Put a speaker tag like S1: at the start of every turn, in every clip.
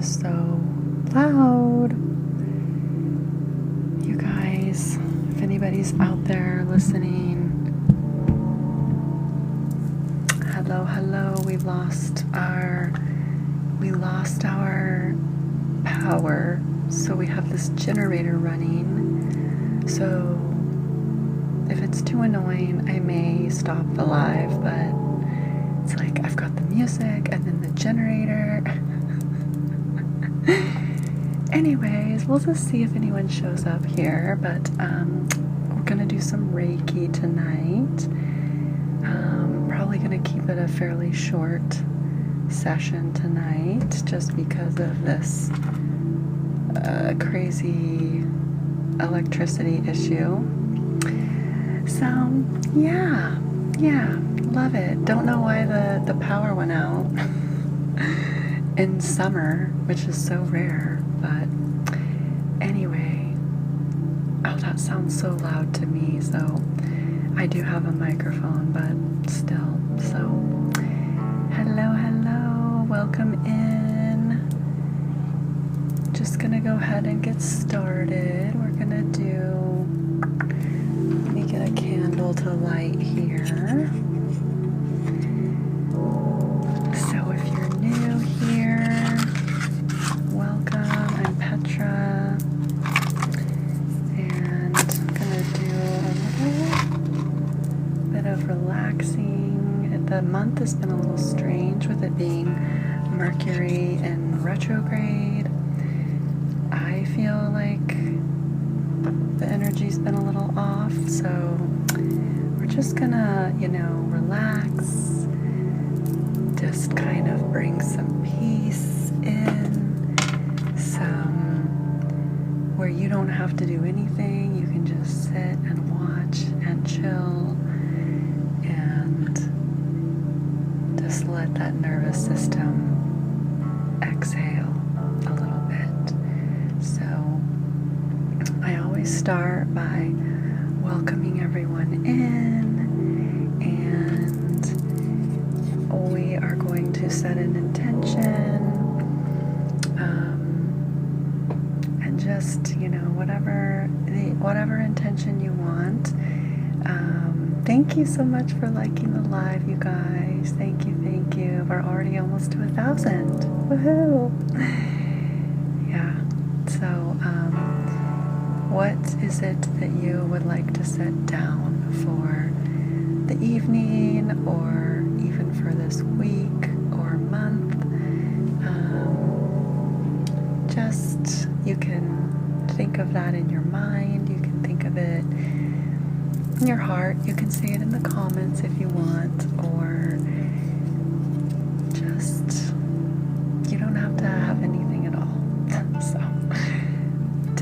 S1: so loud. You guys, if anybody's out there listening, hello, we lost our power, so we have this generator running. So if it's too annoying, I may stop the live, but it's like I've got the music and then the generator. Anyways, we'll just see if anyone shows up here, but we're gonna do some Reiki tonight. Probably gonna keep it a fairly short session tonight, just because of this crazy electricity issue. So yeah, love it. Don't know why the power went out in summer, which is so rare, but anyway. Oh, that sounds so loud to me. So I do have a microphone, but still. So hello, welcome in. Just gonna go ahead and get started. We're gonna let me get a candle to light here. So if you're new here, welcome. I'm Petra, and I'm gonna do a little bit of relaxing. The month has been a little strange with it being Mercury in retrograde. I feel like the energy's been a little off, so we're just gonna, relax, just kind of bring some peace in, where you don't have to do anything. You can just sit and watch and chill and just let that nervous system exhale a little bit. So I always start by welcoming everyone in, and we are going to set an intention, and just, whatever intention you want. Thank you so much for liking the live, you guys. Thank you. We're already almost to 1,000. Woohoo! Yeah. So, what is it that you would like to set down for the evening, or even for this week or month? Just, you can think of that in your mind. You can think of it in your heart. You can say it in the comments if you want, or just, you don't have to have anything at all. So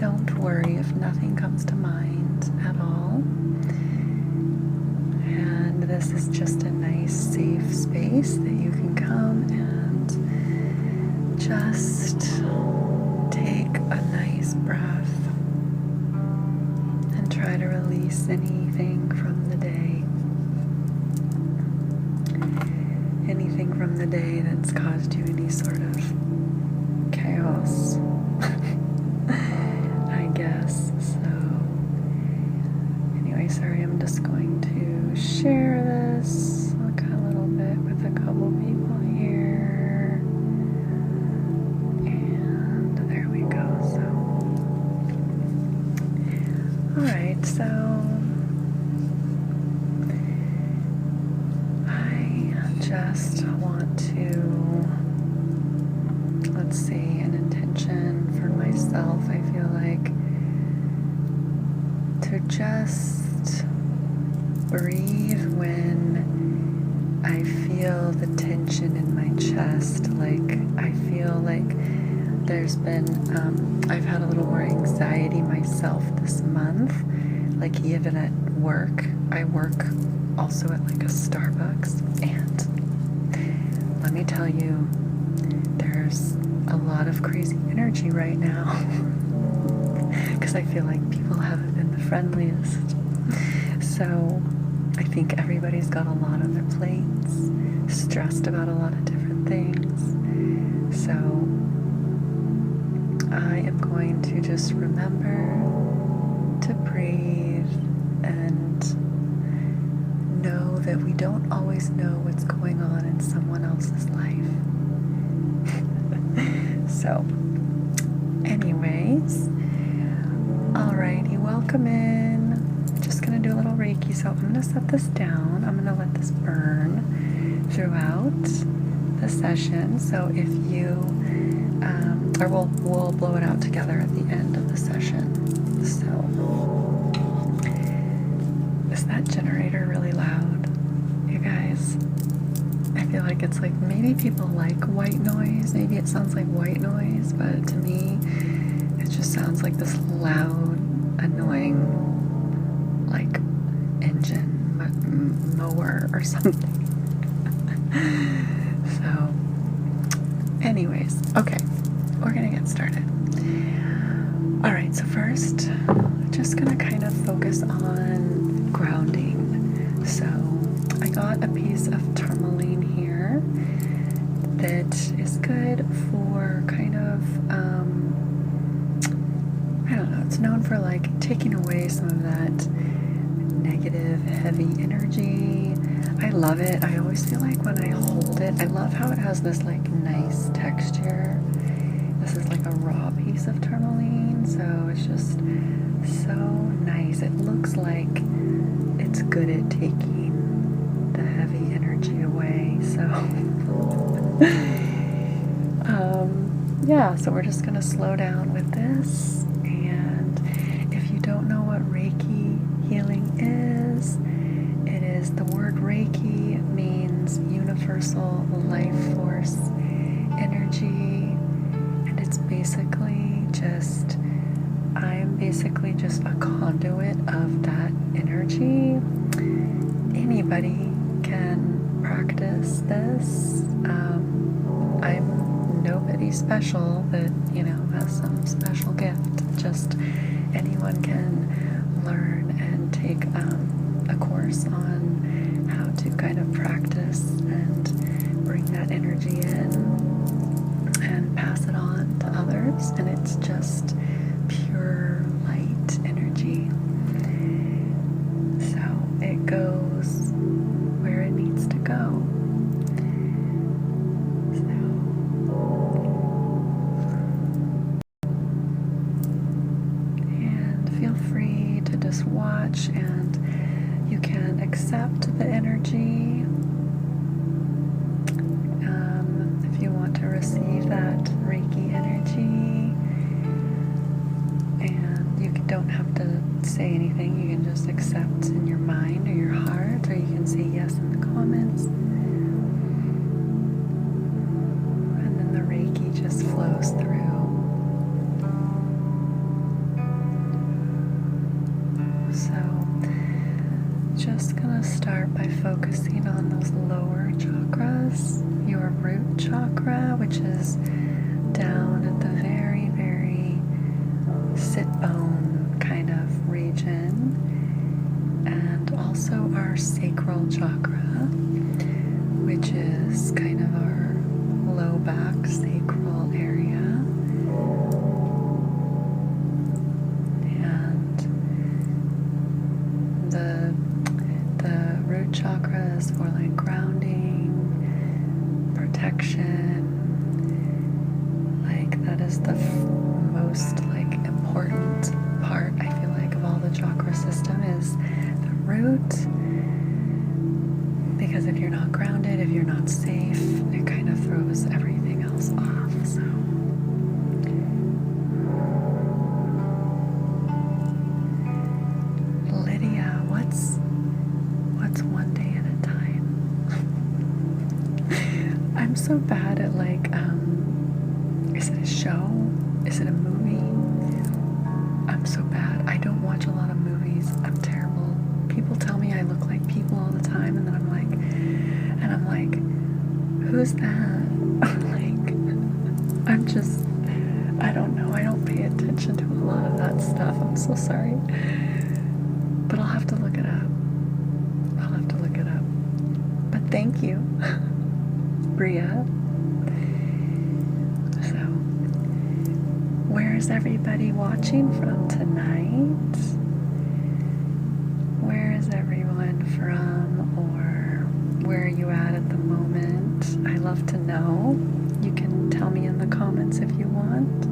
S1: don't worry if nothing comes to mind at all. And this is just a nice safe space that you can come and just take a nice breath and try to release anything from the day that's caused you any sort of chaos, I guess. So anyway, sorry, I'm just going to share this a little bit with a couple people here, and there we go. So alright, so just want to, let's see, an intention for myself. I feel like to just breathe when I feel the tension in my chest. Like, I feel like there's been, I've had a little more anxiety myself this month. Like, even at work, I work also at like a Starbucks, and let me tell you, there's a lot of crazy energy right now, because I feel like people haven't been the friendliest. So I think everybody's got a lot on their plates, stressed about a lot of different things. So just remember to breathe and know that we don't always know what's going on in someone else's life. So, anyways, alrighty, welcome in. Just gonna do a little Reiki. So I'm gonna set this down. I'm gonna let this burn throughout the session. So if you, or we'll blow it out together at the end of the session. So, is that generator really loud, you guys? I feel like it's like, maybe people like white noise. Maybe it sounds like white noise, but to me, it just sounds like this loud, annoying, like engine mower or something. So, anyways, okay, we're gonna get started. All right, so first, just gonna kind of focus on grounding. So I got a piece of tourmaline here that is good for kind of, I don't know, it's known for like taking away some of that negative, heavy energy. I love it. I always feel like when I hold it, I love how it has this like nice texture. This is like a raw piece of tourmaline, so it's just so nice. It looks like it's good at taking the heavy energy away. So yeah, so we're just gonna slow down with this. And if you don't know what Reiki healing is, it is, the word Reiki means universal life force energy, and it's basically just, I'm basically just a conduit of that energy. Anybody can practice this. I'm nobody special that, you know, has some special gift. Just anyone can learn and take a course on how to kind of practice and bring that energy in and pass it on to others. And it's just pure light energy. So it goes where it needs to go. And feel free to just watch, and you can accept the energy. If you want to receive that Reiki energy, and you don't have to say anything, you can just accept in your mind or your heart, or you can say yes in the comments. And then the Reiki just flows through. So, just gonna start by focusing on those lower chakras, your root chakra, which is down at the very, very sit bone kind of region, and also our sacral chakra, which is kind of our low back sacral area. And the root chakra is for like grounding, protection. Like that is the most like important part, I feel like, of all the chakra system is the root. Because if you're not grounded, if you're not safe, it kind of throws everything else off. So Lydia, what's one day at a time? I'm so bad at like, is it a show? Is it a movie? I'm so bad. I don't watch a lot of movies. I'm terrible. People tell me I look like people all the time, and then I'm like, who's that? Like, I'm just, I don't know. I don't pay attention to a lot of that stuff. I'm so sorry. But I'll have to look it up. But thank you, Bria. So, where Where's everybody watching from tonight? Where is everyone from, or where are you at the moment? I love to know. You can tell me in the comments if you want.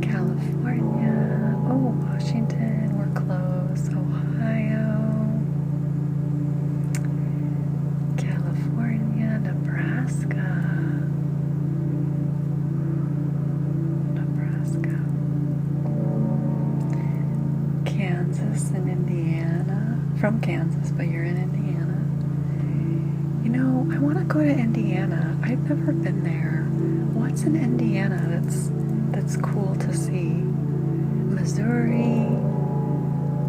S1: California, oh, Washington, we're close. Ohio, California, Nebraska. Kansas and Indiana. From Kansas, but you're in Indiana. You know, I want to go to Indiana. I've never been there. What's in Indiana that's cool to see? Missouri.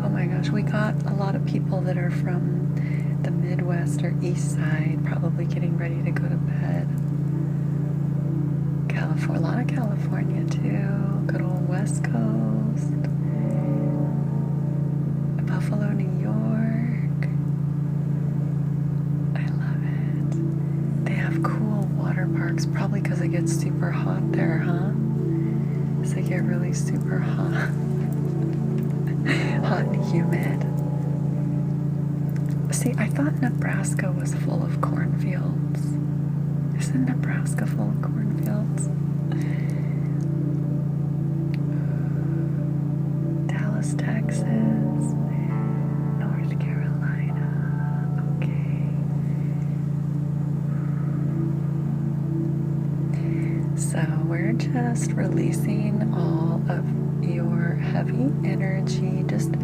S1: Oh my gosh, we got a lot of people that are from the Midwest or East Side, probably getting ready to go to bed. California, a lot of California too. Good old West Coast. Buffalo, New York. I love it. They have cool water parks, probably because it gets super hot there, huh? So they get really super hot. Hot and humid. See, I thought Nebraska was full of cornfields. Isn't Nebraska full of cornfields? Dallas, Texas. North Carolina. Okay. So we're just releasing all of your heavy energy, just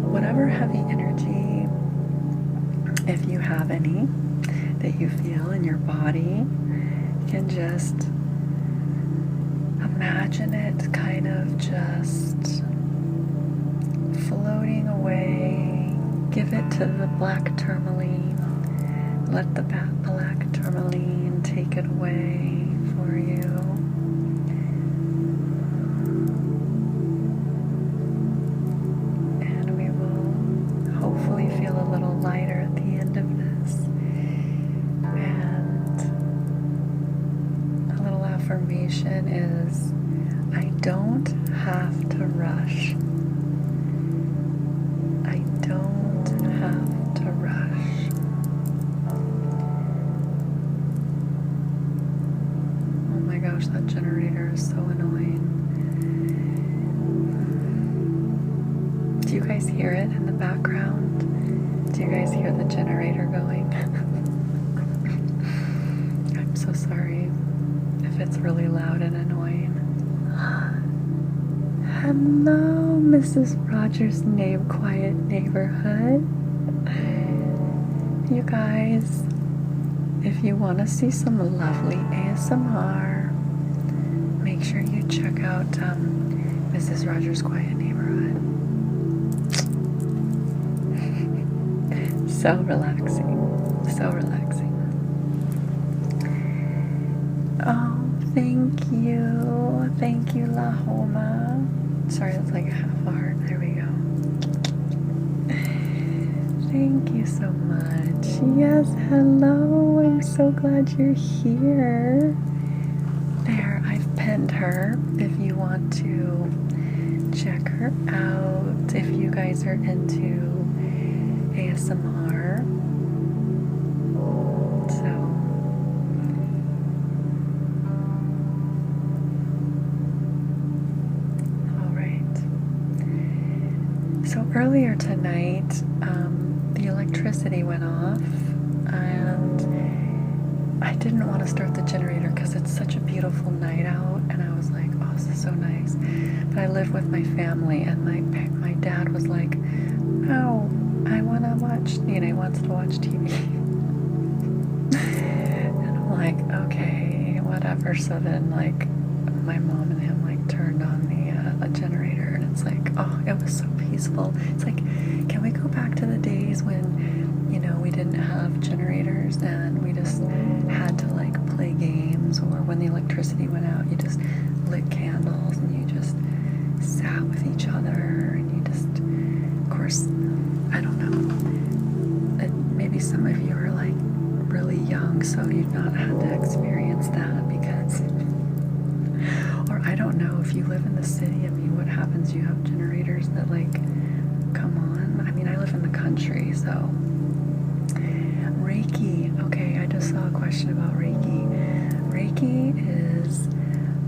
S1: whatever heavy energy, if you have any, that you feel in your body. You can just imagine it kind of just floating away. Give it to the black tourmaline. Let the black tourmaline take it away for you. And we will hopefully feel a little lighter at the end of this. And a little affirmation is, I don't have to rush. I don't have to rush. Oh my gosh, that generator is so annoying. Do you guys hear it in the background? Do you guys hear the generator going? I'm so sorry if it's really loud and annoying. Hello, Mrs. Rogers' Quiet Neighborhood. You guys, if you want to see some lovely ASMR, make sure you check out Mrs. Rogers' Quiet Neighborhood. So relaxing, so relaxing. Oh, thank you, La Homa. Sorry, that's like a half a heart. There we go. Thank you so much. Yes, hello. I'm so glad you're here. There, I've pinned her if you want to check her out. If you guys are into ASMR. So earlier tonight, the electricity went off, and I didn't want to start the generator because it's such a beautiful night out, and I was like, oh, this is so nice. But I live with my family, and my dad was like, no, I want to watch, he wants to watch TV. And I'm like, okay, whatever. So then, like, my mom and him, like, turned on the generator, and it's like, oh, it was so peaceful. It's like, can we go back to the days when, we didn't have generators and we just had to, like, play games, or when the electricity went out, you just lit candles and you just sat with each other, and you just, of course, I don't know, maybe some of you are, like, really young, so you've not had to experience that, because, or I don't know if you live in the city. I mean, what happens? You have generators that like come on. I mean, I live in the country, so. Reiki. Okay, I just saw a question about Reiki. Reiki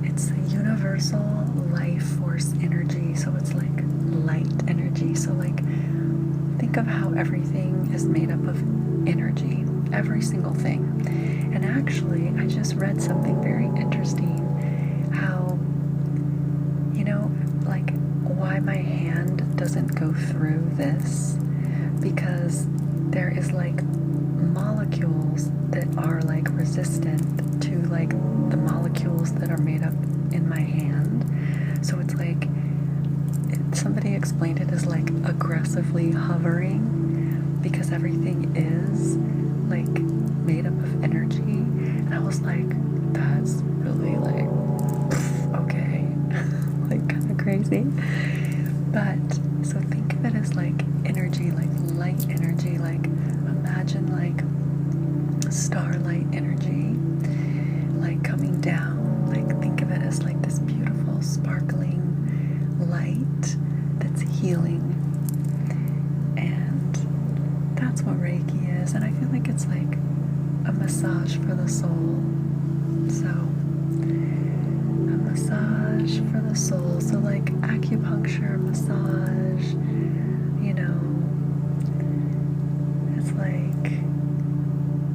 S1: it's a universal life force energy. So it's like light energy. So like, think of how everything is made up of energy. Every single thing. And actually, I just read something very interesting. How, you know, like why my hand doesn't go through this, because there is like molecules that are like resistant to like the molecules that are made up in my hand. So it's like, somebody explained it as like aggressively hovering, because everything is like made up of energy. And I was like, that's really like, okay, like kind of crazy. But so think of it as like energy, like light energy, like imagine like starlight energy, like coming down, like think of it as like this beautiful sparkling light that's healing. And that's what Reiki is. And I feel like it's like a massage for the soul. So a massage for the soul. So like acupuncture, massage, you know,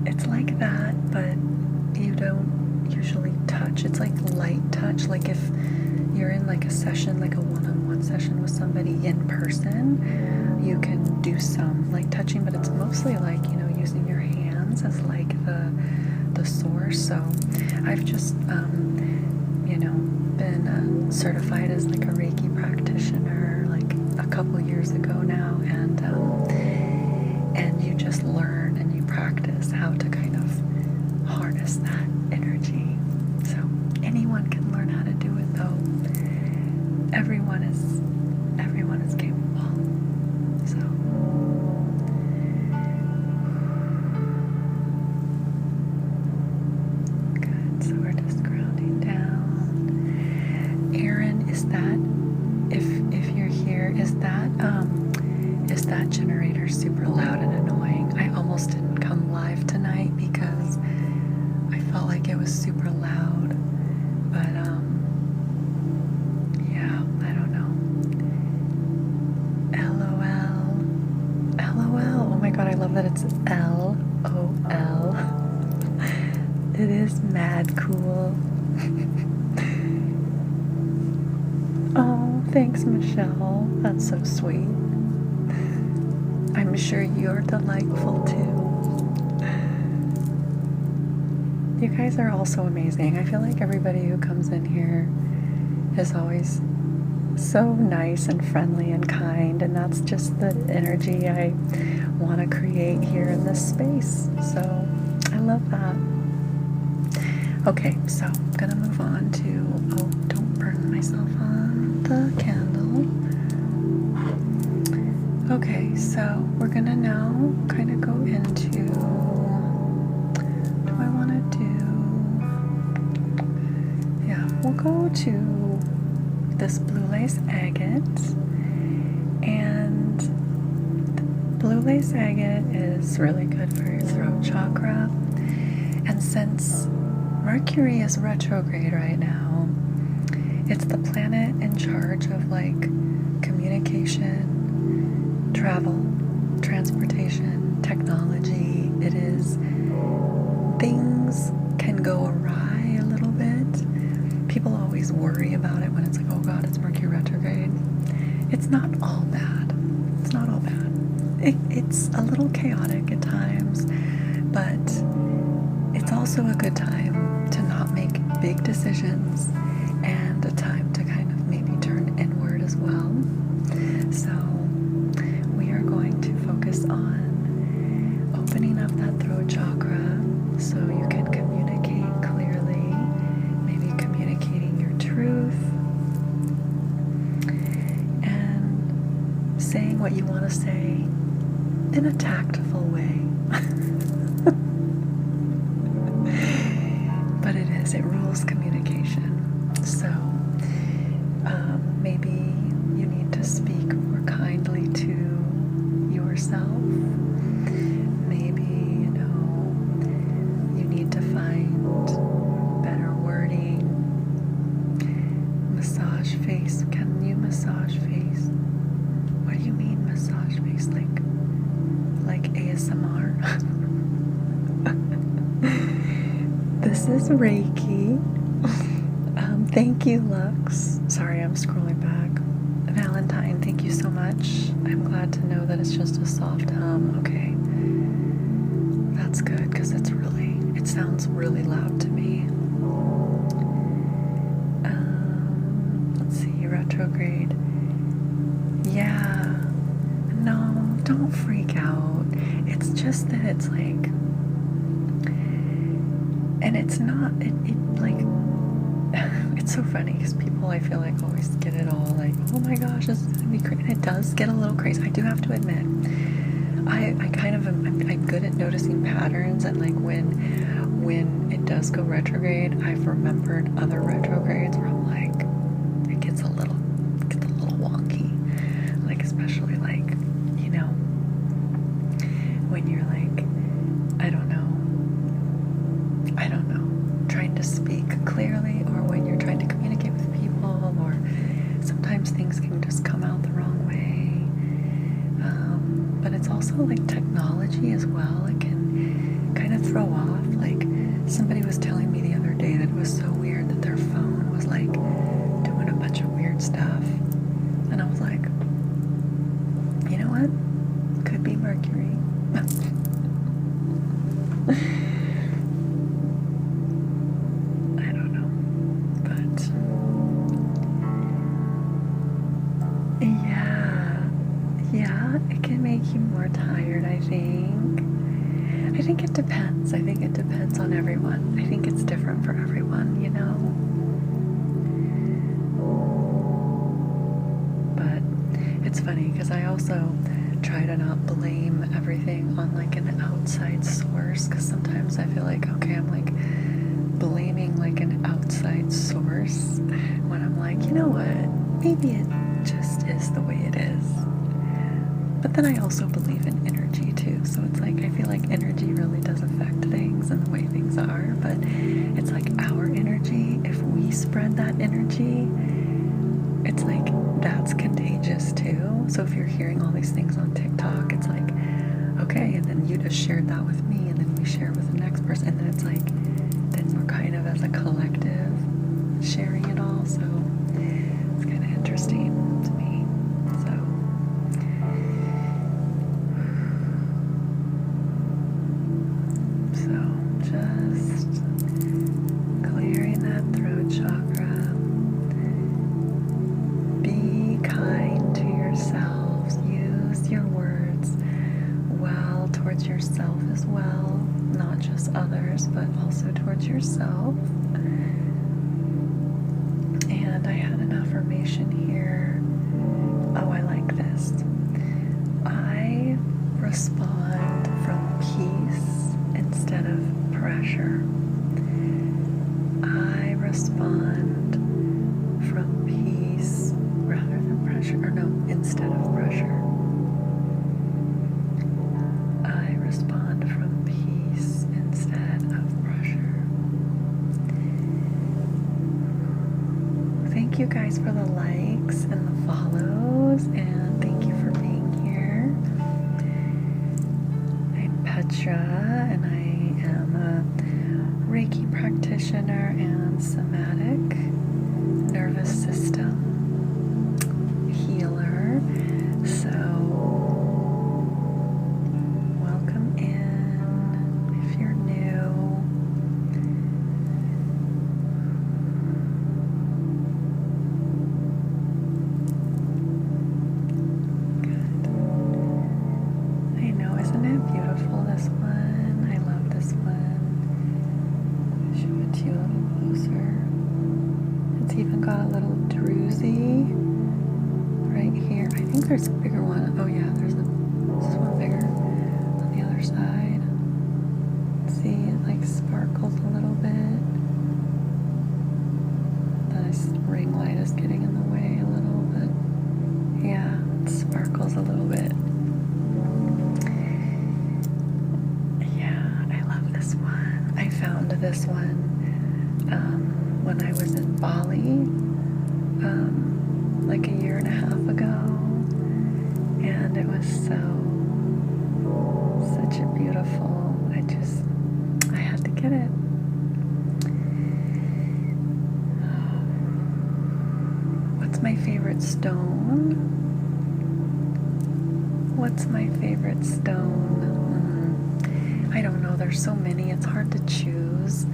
S1: it's like that, but you don't usually touch. It's like light touch. Like if you're in like a session, like a one-on-one session with somebody in person, you can do some like touching, but it's mostly like, you know, using your hands as like the source. So I've just you know, been certified as like a Reiki practitioner like a couple years ago now, and you just learn and you practice how to kind of harness that energy. So anyone can learn how to do it though. Everyone is capable. So good. So we're just grounding down. Aaron, is that, if you're here, is that generator super loud and annoying? I almost didn't come live tonight because I felt like it was super loud. But yeah, I don't know. LOL. Oh my god, I love that it's LOL. It is mad cool. Oh, thanks, Michelle. That's so sweet. I'm sure you're delightful too. You guys are all so amazing. I feel like everybody who comes in here is always so nice and friendly and kind, and that's just the energy I want to create here in this space. So I love that. Okay, so I'm gonna move on to, oh, don't burn myself on the candle. Okay, so we're gonna now kind of go into, what do I want to do? Yeah, we'll go to this blue lace agate. And blue lace agate is really good for your throat chakra. And since Mercury is retrograde right now, it's the planet in charge of like communication, travel, transportation, technology. It is, things can go awry a little bit. People always worry about it when it's like, oh god, it's Mercury retrograde. It's not all bad. It's not all bad. It's a little chaotic at times, but it's also a good time to not make big decisions, and a time to kind of maybe turn inward as well. So we are going to focus on opening up that throat chakra so you can communicate clearly, maybe communicating your truth and saying what you want to say in a tactful way. But it rules communication. So Reiki. Thank you, Lux. Sorry, I'm scrolling back. Valentine, thank you so much. I'm glad to know that it's just a soft hum. Okay. That's good, because it sounds really loud to me. Let's see, retrograde. Yeah. No, don't freak out. It's just that it's like, and it's not, it's so funny because people, I feel like, always get it all like, oh my gosh, this is gonna be crazy. And it does get a little crazy. I do have to admit, I kind of I'm good at noticing patterns, and like when it does go retrograde, I've remembered other retrogrades where I'm like, it gets a little wonky, like especially like, you know, when you're like, I don't know, trying to speak clearly, or when you're trying to communicate with people, or sometimes things can just come out the wrong way. But it's also like technology as well. It can kind of throw off. Like somebody was telling me the other day that it was so weird that their phone was like doing a bunch of weird stuff. And I was like, you know what? Could be Mercury. I think it depends. I think it depends on everyone. I think it's different for everyone, you know? But it's funny because I also try to not blame everything on like an outside source, because sometimes I feel like, okay, I'm like blaming like an outside source when I'm like, you know what? Maybe it just is the way it is. But then I also believe in energy too, so it's like I feel like energy really does affect things and the way things are, but it's like our energy, if we spread that energy, it's like that's contagious too. So if you're hearing all these things on TikTok, it's like, okay, and then you just shared that with me, and then we share with the next person, and then it's like, then we're kind of as a collective sharing it all, so it's kind of interesting to me. Yourself as well, not just others, but also towards yourself. And I had an affirmation here. Oh, I like this. I respond from peace instead of pressure. I respond from peace rather than pressure, or no, instead of pressure. Respond from peace instead of pressure. Thank you guys for the likes and the follows, and thank you for being here. I'm Petra, and I am a Reiki practitioner and somatic nervous system healer. So there's a bigger one. Oh yeah, this is one bigger on the other side. See, it like sparkles a little bit. The ring light is getting in the way a little bit. Yeah, it sparkles a little bit. Yeah, I love this one. I found this one when I was in Bali like a year and a half ago. And it was such a beautiful, I had to get it. favorite stone? What's my favorite stone? I don't know, there's so many, it's hard to choose.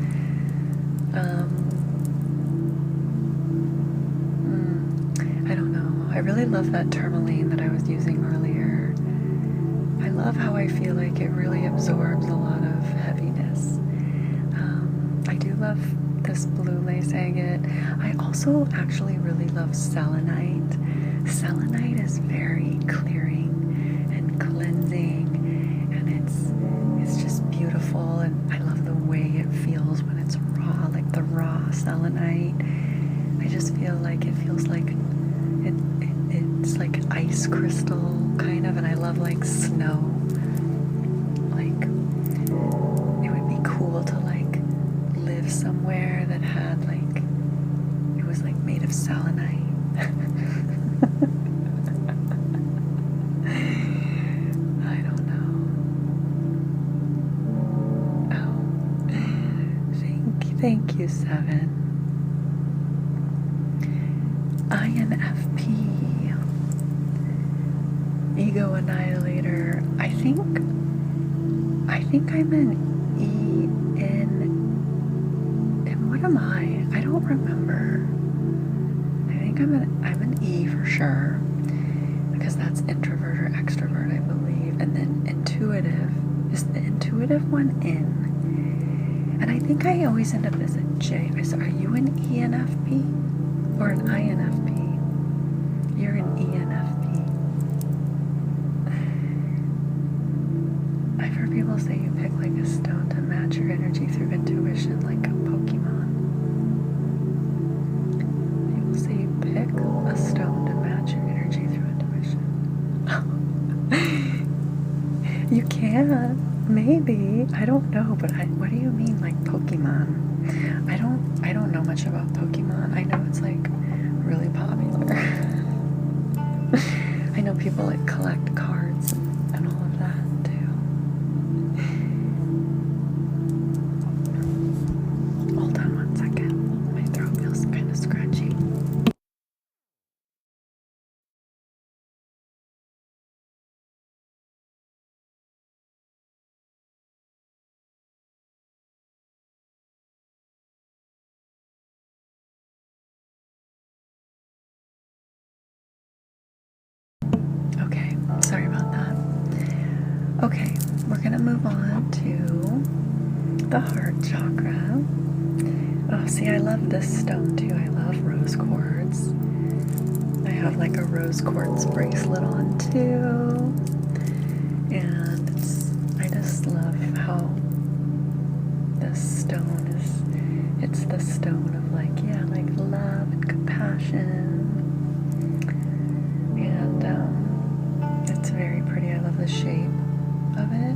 S1: I don't know. I really love that tourmaline that I was using earlier. I love how I feel like it really absorbs a lot of heaviness. I do love this blue lace agate. I also actually really love selenite. Selenite is very clearing and cleansing, and it's just beautiful, and I love the way it feels when it's raw, like the raw selenite. I just feel like it feels like it's like ice crystal kind of, and I love like snow. Like it would be cool to like live somewhere that had like, it was like made of selenite. I don't know. Oh, thank you, Seven. INFP, Ego Annihilator. I think I'm an and what am I? I don't remember. I think I'm an E for sure, because that's introvert or extrovert, I believe. And then intuitive. Is the intuitive one in? And I think I always end up as a J. So are you an ENFP or an INFP? You're an ENFP. I've heard people say you pick like a stone to match your energy through intuition, like a Pokemon. People say you pick a stone to match your energy through intuition. You can, maybe. I don't know, but what do you mean, like Pokemon? I don't know much about Pokemon. I know it's like really popular. I know people like collect cards and all of that too. Hold on one second. My throat feels kind of scratchy. Okay, sorry about that. Okay, we're gonna move on to the heart chakra. Oh, see, I love this stone too. I love rose quartz. I have like a rose quartz bracelet on too. And I just love how this stone it's the stone of like, yeah, like love and compassion. And it's very pretty. I love the shape of it.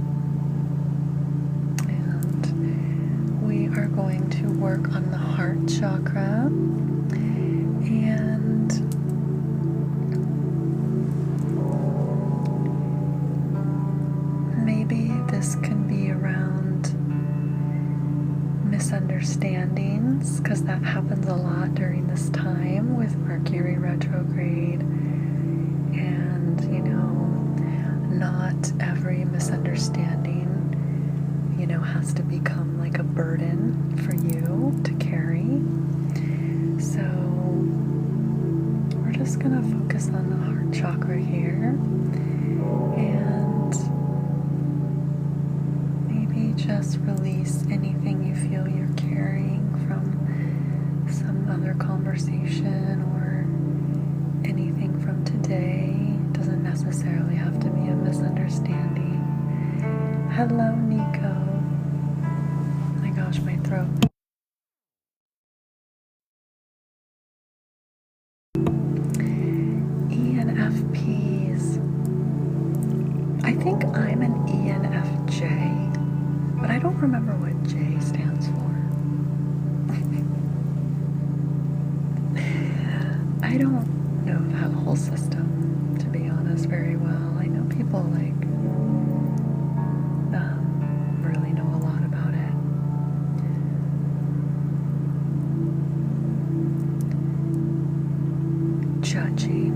S1: And we are going to work on the heart chakra. And maybe this can be around misunderstandings, because that happens a lot during this time with Mercury retrograde. And, you know, not every misunderstanding, you know, has to become like a burden for you to carry. So we're just gonna focus on the heart chakra here, and maybe just release anything you feel you're carrying from some other conversation or anything from today. It doesn't necessarily have to be a misunderstanding. Hello, Nico. Oh my gosh, my throat. ENFPs. I think I'm an ENFJ, but I don't remember what J stands for. I don't know that whole system, to be honest, very well. I know people like really know a lot about it. Judging.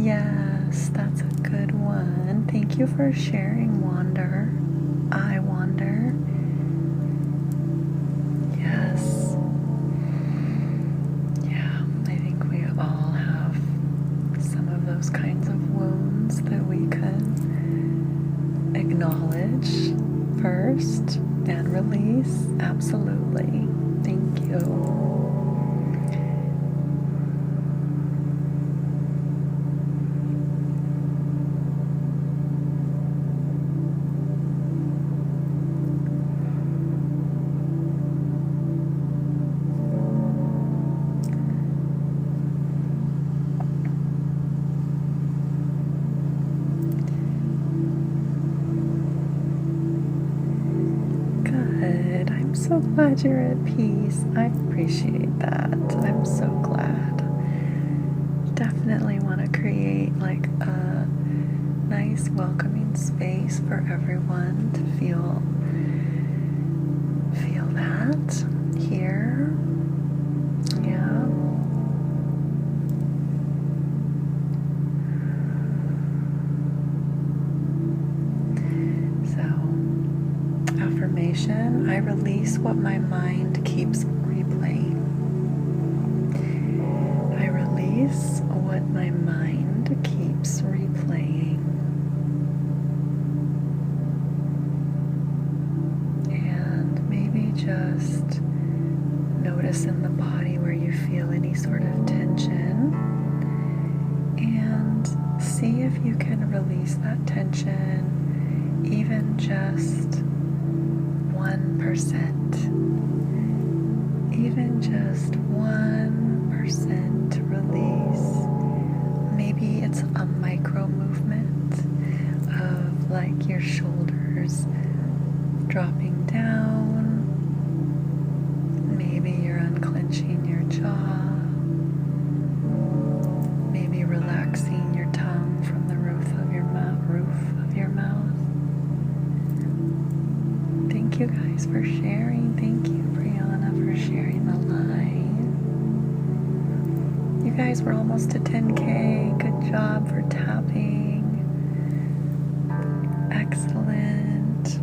S1: Yes, that's a good one. Thank you for sharing, Wander. I wander. Yes. Yeah, I think we all have some of those kinds of wounds that we can acknowledge first and release. Absolutely. Thank you. I'm so glad you're at peace. I appreciate that. I'm so glad. Definitely want to create like a nice welcoming space for everyone to feel that here. Yeah. Affirmation, I release what my mind keeps replaying. I release what my mind keeps replaying. And maybe just notice in the body where you feel any sort of tension. And see if you can release that tension, even just 1%, even just 1% release. Maybe it's a micro movement of like your shoulders dropping down. Maybe you're unclenching your jaw. Maybe relaxing your tongue from the roof of your mouth. Thank you guys for sharing. Thank you, Brianna, for sharing the live. You guys were almost to 10K. Good job for tapping. Excellent.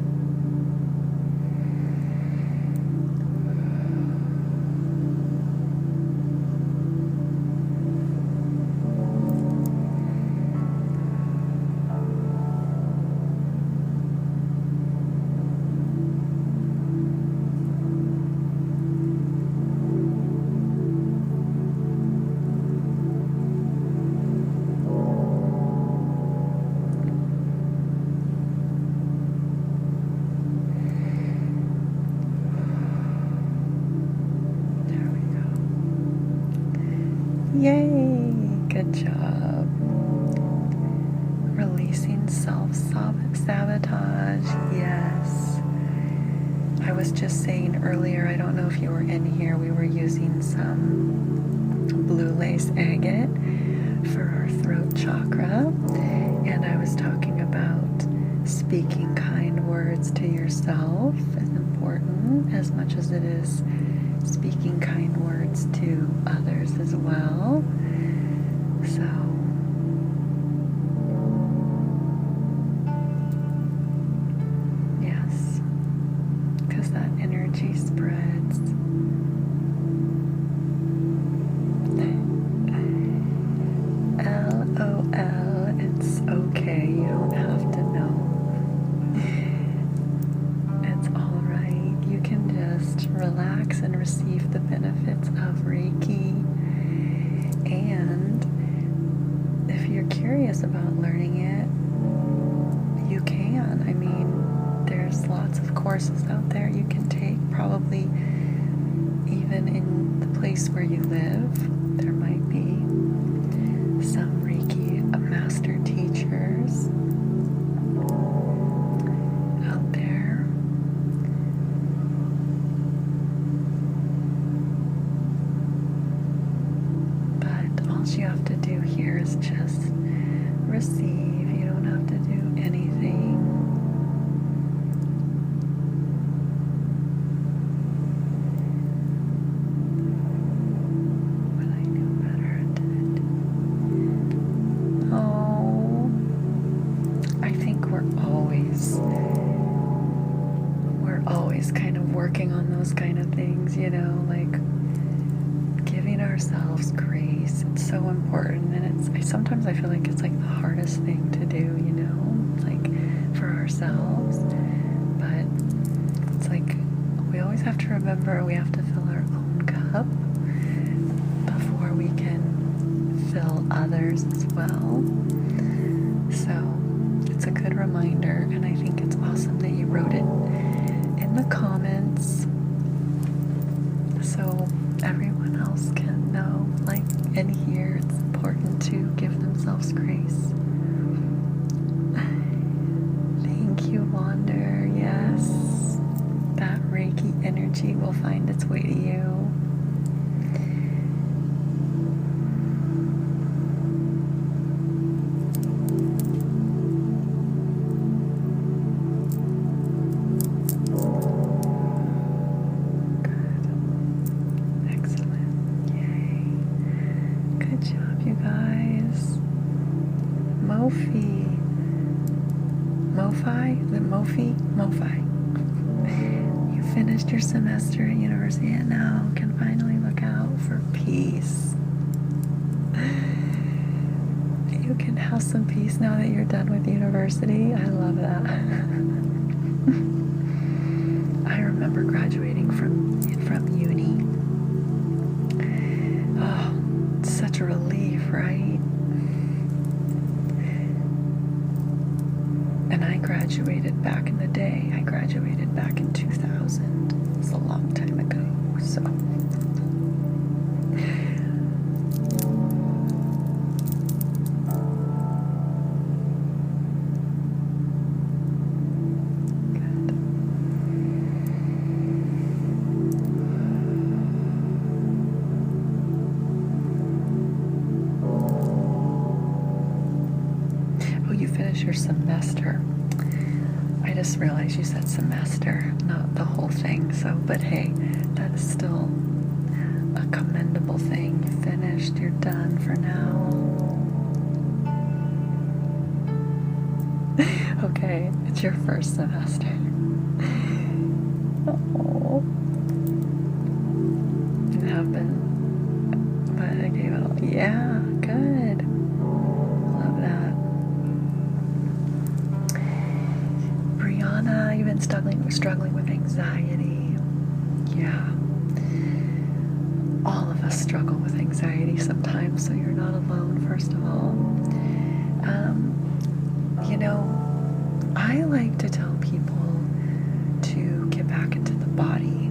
S1: Yay! Good job. Releasing self-sabotage. Yes. I was just saying earlier, I don't know if you were in here, we were using some blue lace agate for our throat chakra. And I was talking about speaking kind words to yourself is important as much as it is speaking kind words to others as well. So, yes, because that energy spreads. LOL, it's okay, you don't have to know. It's all right. You can just relax and receive the benefits of Reiki. And if you're curious about learning it, you can. I mean, there's lots of courses out there you can take, probably even in the place where you live. There might be some Reiki master teachers out there. But all you have to do here is just receive. You don't have to do anything. When I working on those kind of things, you know, like giving ourselves grace. It's so important, and sometimes I feel like it's like the hardest thing to do, you know, like for ourselves. But it's like we always have to remember we have to fill our own cup before we can fill others as well. So it's a good reminder, and I think it's awesome that you wrote it in the comments so everyone else can know, like, and hear it's important to give themselves grace. Thank you, Wander. Yes, that Reiki energy will find its way to you. You finished your semester at university and now can finally look out for peace. You can have some peace now that you're done with university. I love that. I remember graduating from uni. Oh, such a relief, right? And I graduated back in the day. I graduated back in 2000. It's a long time ago, so. Good. Oh, you finished your semester. I just realized you said semester, not the whole thing. So, but hey, that is still a commendable thing. You finished, you're done for now. Okay, it's your first semester. Oh, it happened, but I gave it all. Yeah, good. Love that. Brianna, you've been struggling with anxiety. Yeah. All of us struggle with anxiety sometimes, so you're not alone, first of all. You know, I like to tell people to get back into the body.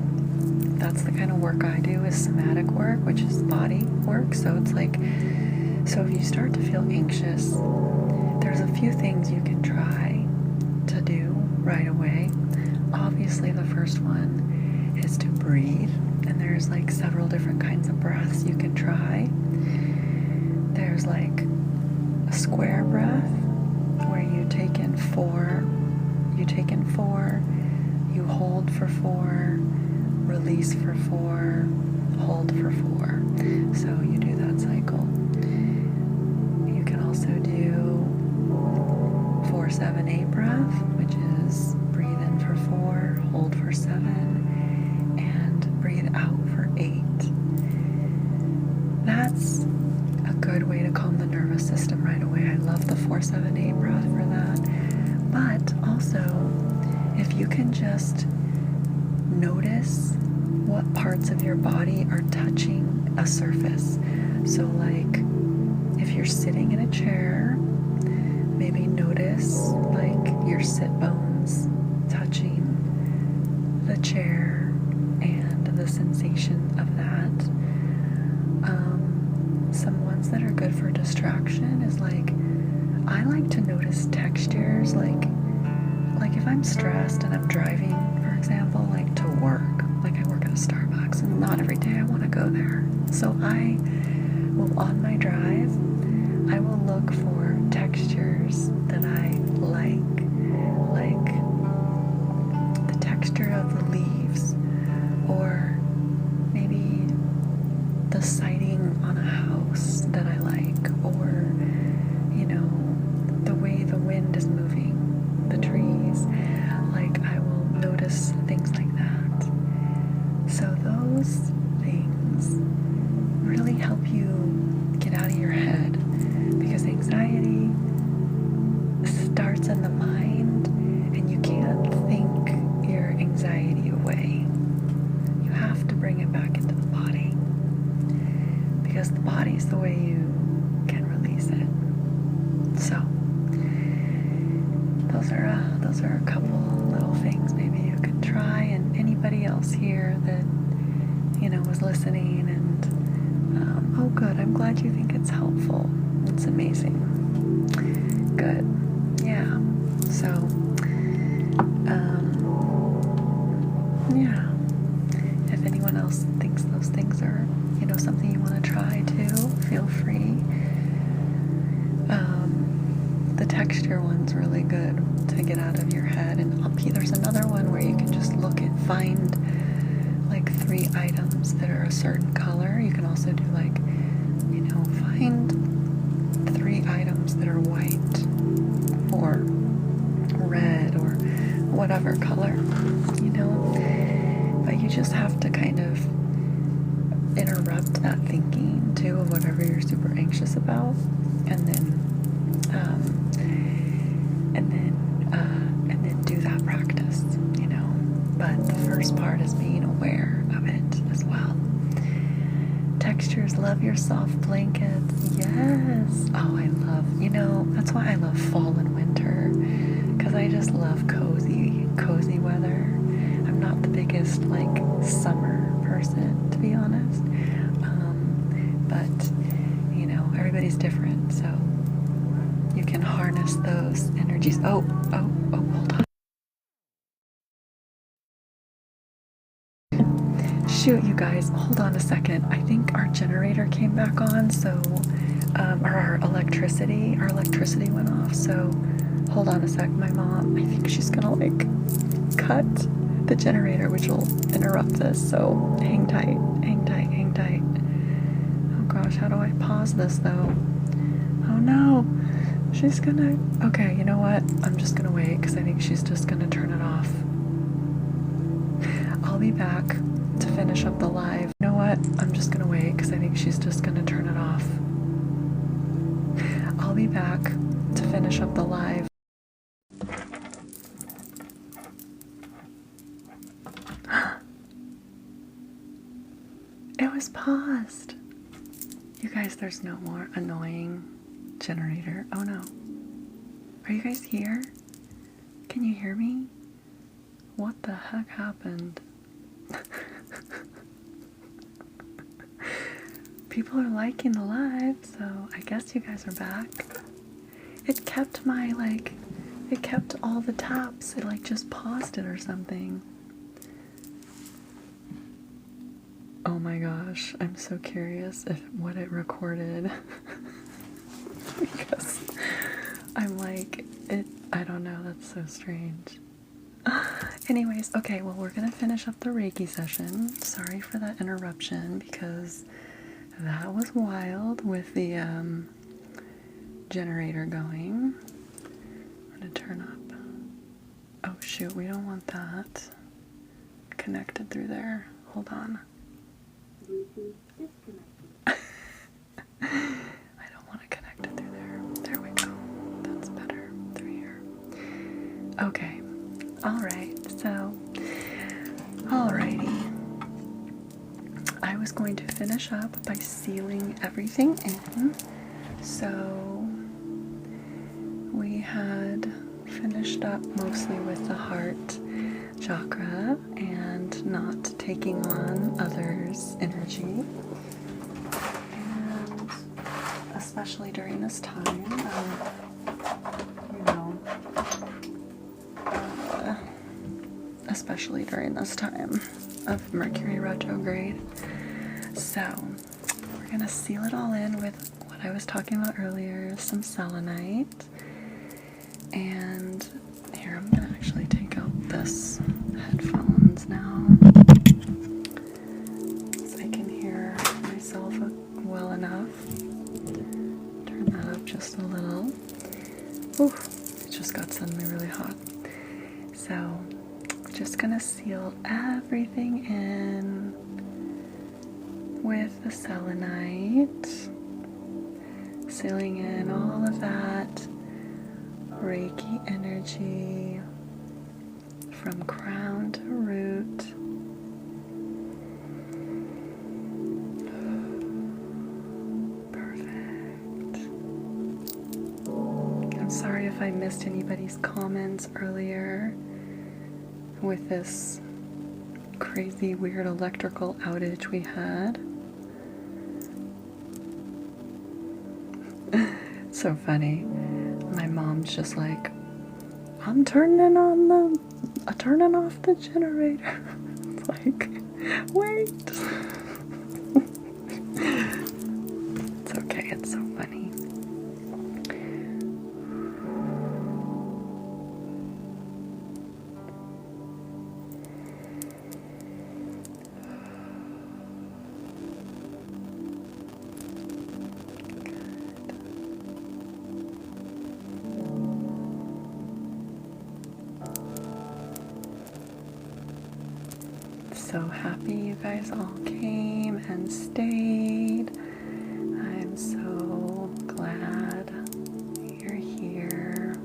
S1: That's the kind of work I do, is somatic work, which is body work. So it's like, so if you start to feel anxious, there's a few things you can try to do right away. Obviously, the first one is to breathe, and there's like several different kinds of breaths you can try. There's like a square breath where you take in four, you hold for 4, release for 4, hold for 4. So you do that cycle. You can also do 4-7-8 breath, which is breathe in for 4, hold for 7, and breathe out for 8. That's a good way to calm the nervous system right away. I love the 4-7-8 breath for that. But also, if you can just notice what parts of your body are touching a surface. So like, if you're sitting in a chair, maybe notice like your sit bones touching the chair and the sensation of that. Some ones that are good for distraction is like, I like to notice textures, like if I'm stressed and I'm driving, for example, like to work, like I work at a Starbucks, and not every day I want to go there. So I will, on my drive, I will look for textures that I like the texture of the leaves, or maybe the siding on a house that I like, or, you know, the way the wind is moving the trees. Like, I will notice things like that. listening, and oh good, I'm glad you think it's helpful. It's amazing. Good. Yeah. So, yeah. If anyone else thinks those things are, something you want to try too, feel free. The texture one's really good to get out of your head. And there's another one where you can just find like 3 items that are a certain color. You can also do like, find 3 items that are white or red or whatever color, but you just have to kind of interrupt that thinking too of whatever you're super anxious about, and then do that practice, but the first part is being aware of it as well. Textures, love your soft blankets. Yes. Oh, I love, that's why I love fall and winter, because I just love cozy weather. I'm not the biggest summer person, to be honest, but everybody's different, so you can harness those energies. Oh, hold on. Shoot, you guys, hold on a second. I think our generator came back on, so our electricity went off, so hold on a sec. My mom, I think she's gonna cut the generator, which will interrupt this, so hang tight. Oh gosh, how do I pause this though? Oh no, she's gonna, okay, you know what? I'm just gonna wait, because I think she's just gonna turn it off. I'll be back to finish up the live. You know what? I'm just gonna wait, because I think she's just gonna turn it off. I'll be back to finish up the live. It was paused. You guys, there's no more annoying generator. Oh no. Are you guys here? Can you hear me? What the heck happened? People are liking the live, so I guess you guys are back. It kept it kept all the taps. It just paused it or something. Oh my gosh, I'm so curious what it recorded. Because I'm I don't know, that's so strange. Anyways, okay, well, we're gonna finish up the Reiki session. Sorry for that interruption, because that was wild with the generator going. I'm gonna turn up. Oh shoot, we don't want that connected through there. Hold on. I don't want to connect it through there. There we go. That's better through here. Okay. Alright, so alrighty. I was going to finish up by sealing everything in. So we had finished up mostly with the heart chakra and not taking on others' energy. And especially during this time, especially during this time of Mercury retrograde. So we're gonna seal it all in with what I was talking about earlier, some selenite. And here, I'm gonna actually take out this headphones now, so I can hear myself well enough. Turn that up just a little. Ooh, it just got suddenly really hot. So just gonna seal everything in with the selenite, sealing in all of that Reiki energy from crown to root. Perfect. I'm sorry if I missed anybody's comments earlier with this crazy weird electrical outage we had. So funny. My mom's just like, I'm turning off the generator. It's like, wait. It's okay, it's so funny. So happy you guys all came and stayed. I'm so glad you're here.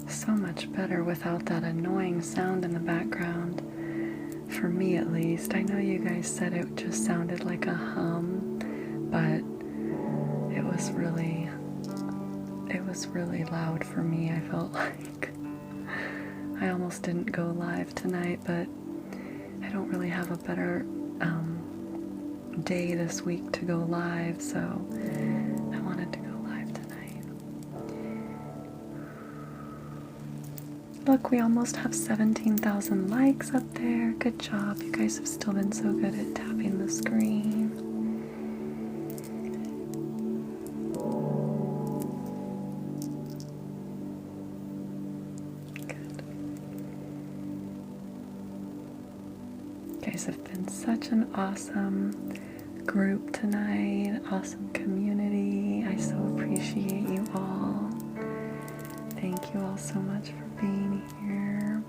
S1: So much better without that annoying sound in the background. For me at least. I know you guys said it just sounded like a hum, but it was really loud for me. I felt like I almost didn't go live tonight, but I don't really have a better day this week to go live, so I wanted to go live tonight. Look, we almost have 17,000 likes up there. Good job. You guys have still been so good at tapping the screen. Good. You guys have been such an awesome group tonight. Awesome community. I so appreciate you all. Thank you all so much for being here.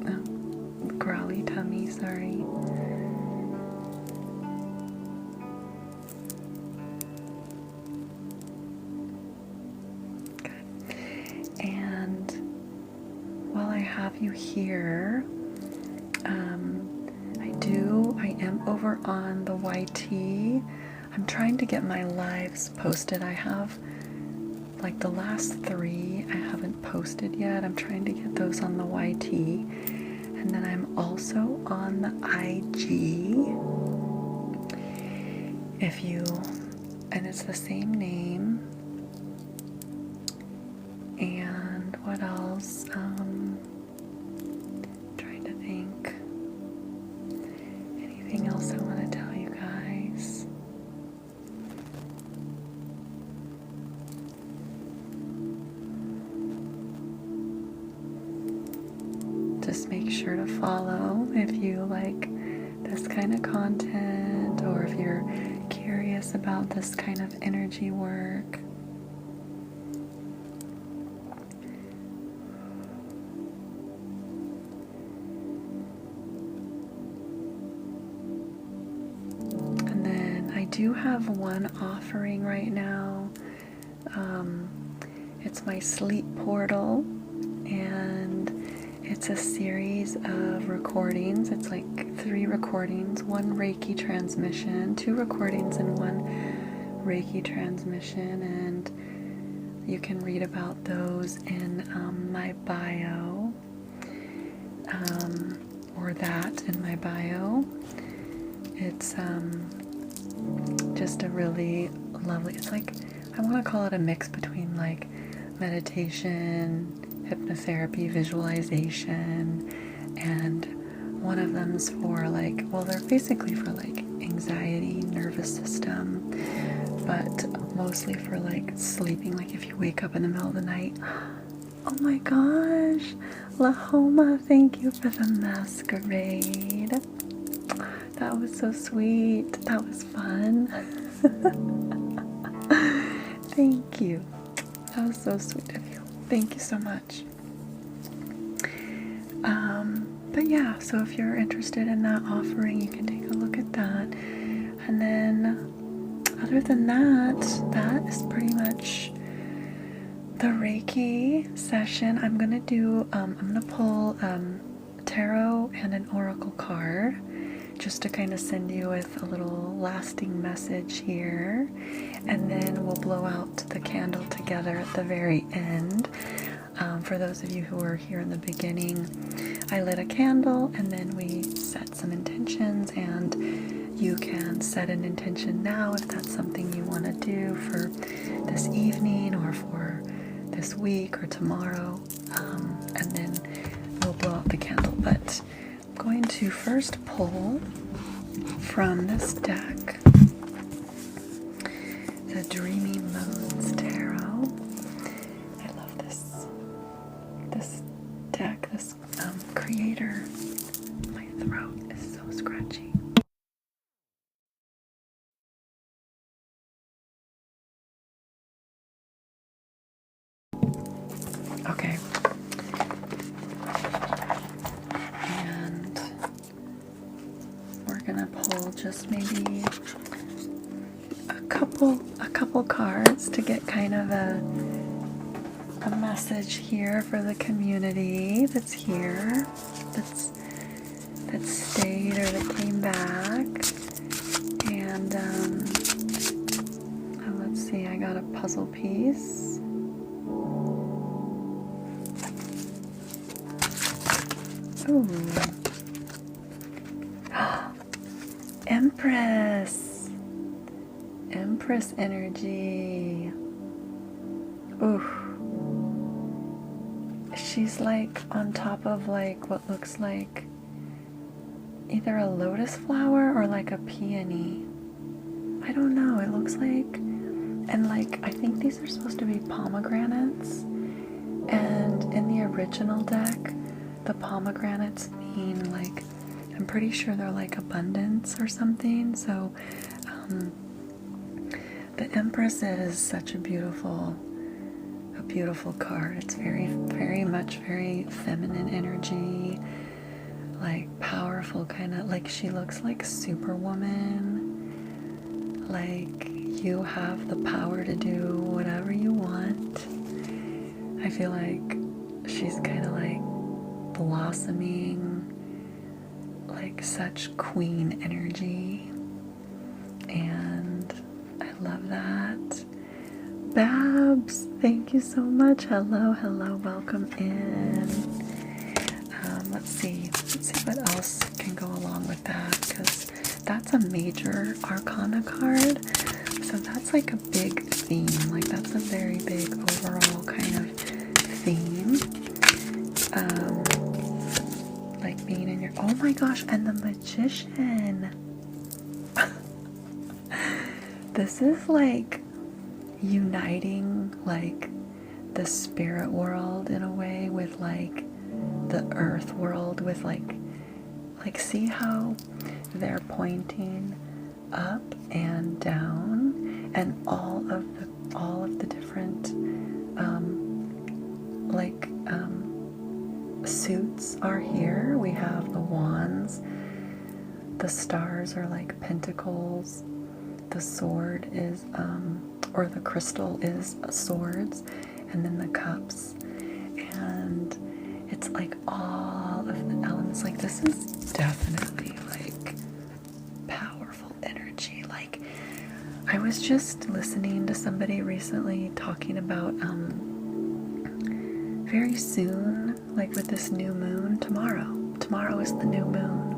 S1: Oh, growly tummy, sorry. Good. And while I have you here, I am over on the YT. I'm trying to get my lives posted. I have like the last 3 I haven't posted yet. I'm trying to get those on the YT. And then I'm also on the IG. And it's the same name. And what else? Trying to think. Anything else I want to tell you guys? Just make sure to follow if you like this kind of content, or if you're curious about this kind of energy work. I do have one offering right now. It's my sleep portal, and it's a series of recordings. It's like 3 recordings, 1 Reiki transmission, 2 recordings and 1 Reiki transmission, and you can read about those in my bio, or that in my bio. It's just a really lovely, it's like, I want to call it a mix between like meditation, hypnotherapy, visualization, and one of them's for like, well, they're basically for like anxiety, nervous system, but mostly for like sleeping, like if you wake up in the middle of the night. Oh my gosh, Lahoma, thank you for the masquerade. That was so sweet. That was fun. Thank you. That was so sweet of you. Thank you so much. But yeah, so if you're interested in that offering, you can take a look at that. And then other than that, that is pretty much the Reiki session. I'm gonna do, I'm gonna pull tarot and an oracle card just to kind of send you with a little lasting message here. And then we'll blow out the candle together at the very end. For those of you who were here in the beginning, I lit a candle and then we set some intentions, and you can set an intention now if that's something you want to do for this evening or for this week or tomorrow, and then we'll blow out the candle. But I'm going to first pull from this deck the Dreamy Moons Tarot. I love this deck, this creator. My throat is so scratchy. Okay. And we're gonna pull just maybe a couple cards to get kind of a message here for the community that's here, that stayed or that came back. And let's see, I got a puzzle piece. Ooh. Empress energy. Ooh. She's like on top of like what looks like either a lotus flower or like a peony. I don't know. It looks like, and like I think these are supposed to be pomegranates. And in the original deck, the pomegranates mean like, I'm pretty sure they're like abundance or something. So the Empress is such a beautiful card. It's very much very feminine energy, like powerful, kind of like she looks like Superwoman. Like you have the power to do whatever you want. I feel like she's kind of like blossoming, like such queen energy, and I love that. Babs, thank you so much. Hello, welcome in. Let's see what else can go along with that, because that's a major arcana card, so that's like a big theme, like that's a very big overall kind of theme. Like being in your, oh my gosh, and the Magician. This is like uniting like the spirit world in a way with like the earth world, with like see how they're pointing up and down, and all of the different suits are here. We have the wands, the stars are like pentacles, the sword is or the crystal is swords, and then the cups, and it's like all of the elements. Like this is definitely like powerful energy. Like I was just listening to somebody recently talking about very soon, like with this new moon, tomorrow is the new moon.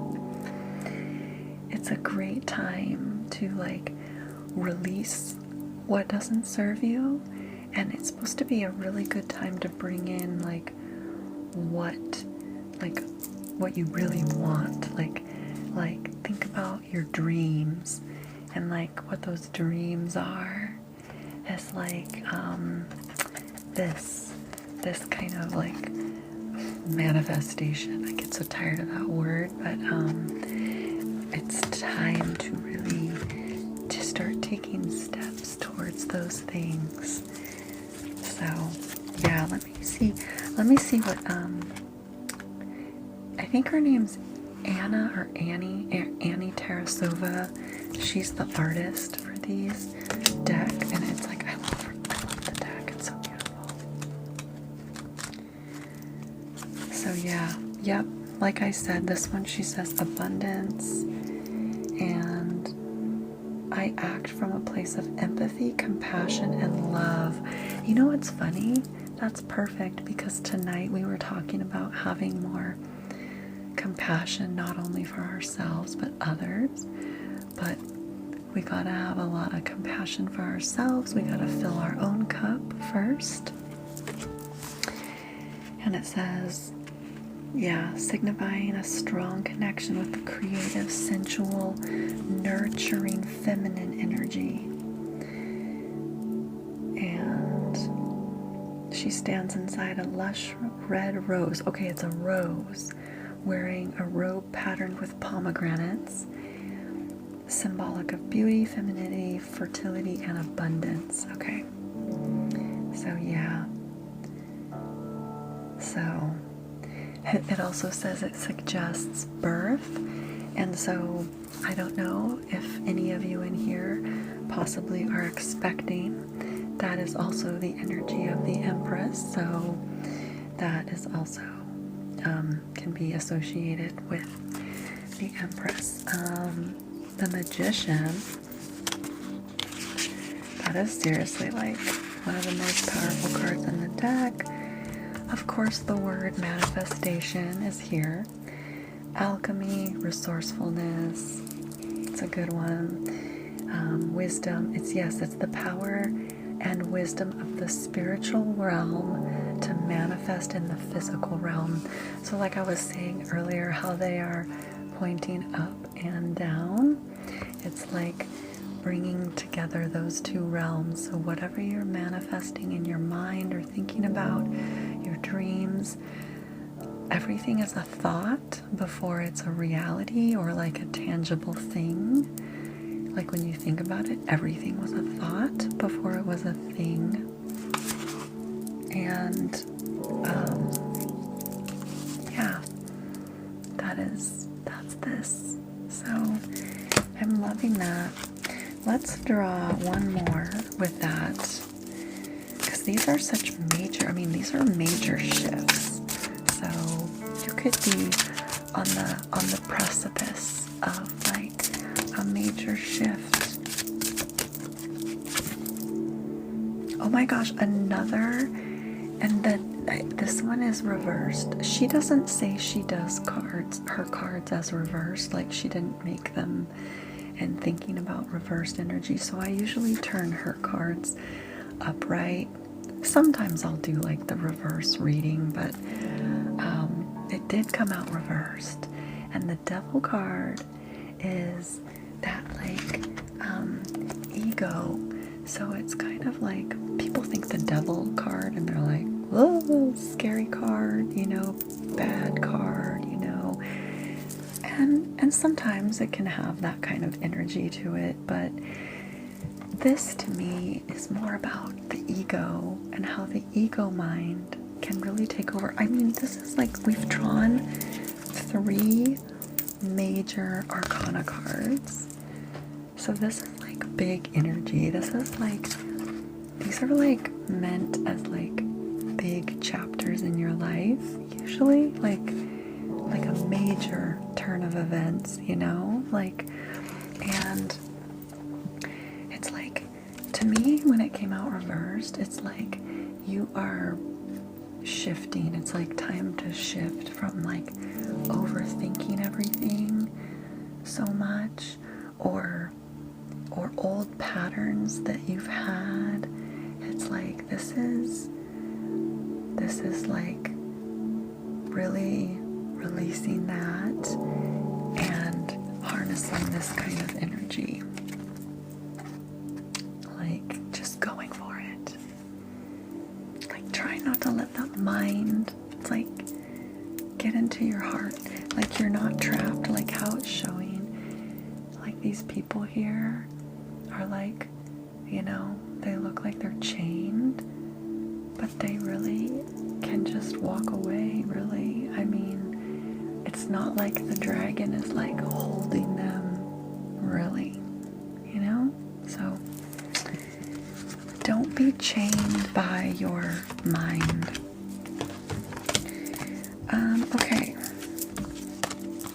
S1: It's a great time to like release what doesn't serve you, and it's supposed to be a really good time to bring in like what you really want, like think about your dreams, and like what those dreams are as like this kind of like manifestation. I get so tired of that word, but it's time to really to start taking steps towards those things. So yeah, let me see what I think her name's Anna or Annie Tarasova. She's the artist for these deck, and it's like I love the deck. It's so beautiful. So yeah, yep. Like I said, this one she says abundance, and I act from a place of empathy, compassion, and love. You know what's funny? That's perfect, because tonight we were talking about having more compassion, not only for ourselves but others. But we gotta have a lot of compassion for ourselves. We gotta fill our own cup first. And it says, yeah, signifying a strong connection with the creative, sensual, nurturing, feminine energy. And she stands inside a lush red rose. Okay, it's a rose, wearing a robe patterned with pomegranates, symbolic of beauty, femininity, fertility, and abundance. Okay, so yeah. So it also says it suggests birth, and so I don't know if any of you in here possibly are expecting. That is also the energy of the Empress, so that is also can be associated with the Empress. The Magician, that is seriously like one of the most powerful cards in the deck. Of course, the word manifestation is here. Alchemy, resourcefulness, it's a good one. Wisdom, it's the power and wisdom of the spiritual realm to manifest in the physical realm. So like I was saying earlier, how they are pointing up and down, it's like bringing together those two realms. So whatever you're manifesting in your mind or thinking about, your dreams, everything is a thought before it's a reality or like a tangible thing. Like when you think about it, everything was a thought before it was a thing. And yeah, that's this. So I'm loving that. Let's draw one more with that, because these are such major, these are major shifts. So you could be on the precipice of like a major shift. Oh my gosh, another, and then this one is reversed. She doesn't say she does her cards as reversed, like she didn't make them and thinking about reversed energy. So I usually turn her cards upright. Sometimes I'll do like the reverse reading, but it did come out reversed. And the Devil card is that like ego. So it's kind of like people think the Devil card and they're like, whoa, scary card, bad card, and sometimes it can have that kind of energy to it, but this to me is more about the ego and how the ego mind can really take over. This is like we've drawn 3 major arcana cards, so this is like big energy. These are like meant as like big chapters in your life, usually like a major turn of events, and it's like, to me, when it came out reversed, it's like you are shifting. It's like time to shift from like overthinking everything so much, or old patterns that you've had. It's like this is like really releasing that and harnessing this kind of energy, like just going for it, like try not to let that mind, it's like get into your heart, like you're not trapped, like how it's showing, like these people here are like, they look like they're chained, but they really can just walk away, really. It's it's not like the dragon is like holding them, really, you know? So don't be chained by your mind. Okay.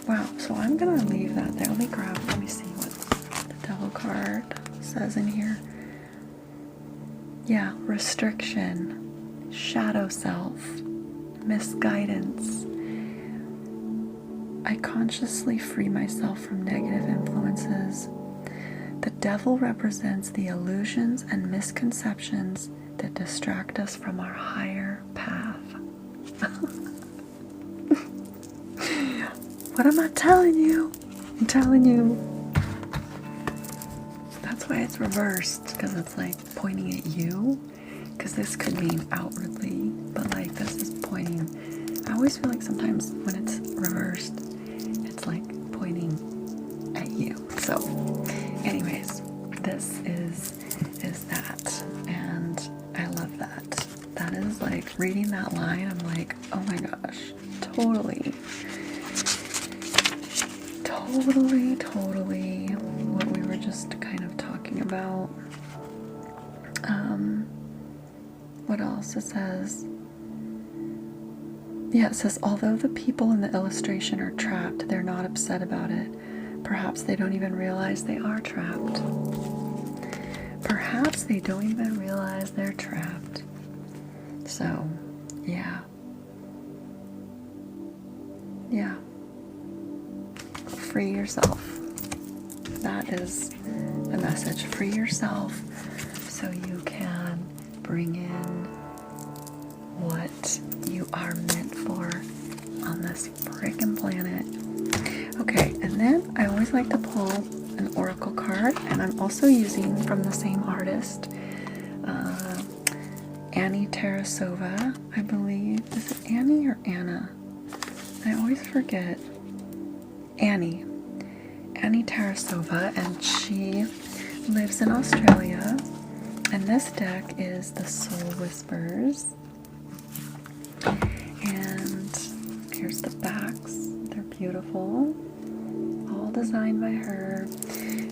S1: Wow, so I'm gonna leave that there. Let me see what the devil card says in here. Yeah, restriction, shadow self, misguidance. I consciously free myself from negative influences. The devil represents the illusions and misconceptions that distract us from our higher path. What am I telling you? I'm telling you. That's why it's reversed, because it's like pointing at you. Because this could mean outwardly, but like this is pointing. I always feel like sometimes when it's reversed, it's like pointing at you. So, anyways, this is that, and I love that. That is like reading that line. I'm like, oh my gosh, totally what we were just kind of talking about. What else? It says, yeah, it says, although the people in the illustration are trapped, they're not upset about it. Perhaps they don't even realize they are trapped. Perhaps they don't even realize they're trapped. So, yeah. Yeah. Free yourself. That is the message. Free yourself so you can bring in what you are meant for on this frickin' planet. Okay, and then I always like to pull an oracle card, and I'm also using from the same artist, Annie Tarasova, I believe. Is it Annie or Anna? I always forget. Annie Tarasova, and she lives in Australia, and this deck is the Soul Whispers, and here's the backs. They're beautiful, all designed by her.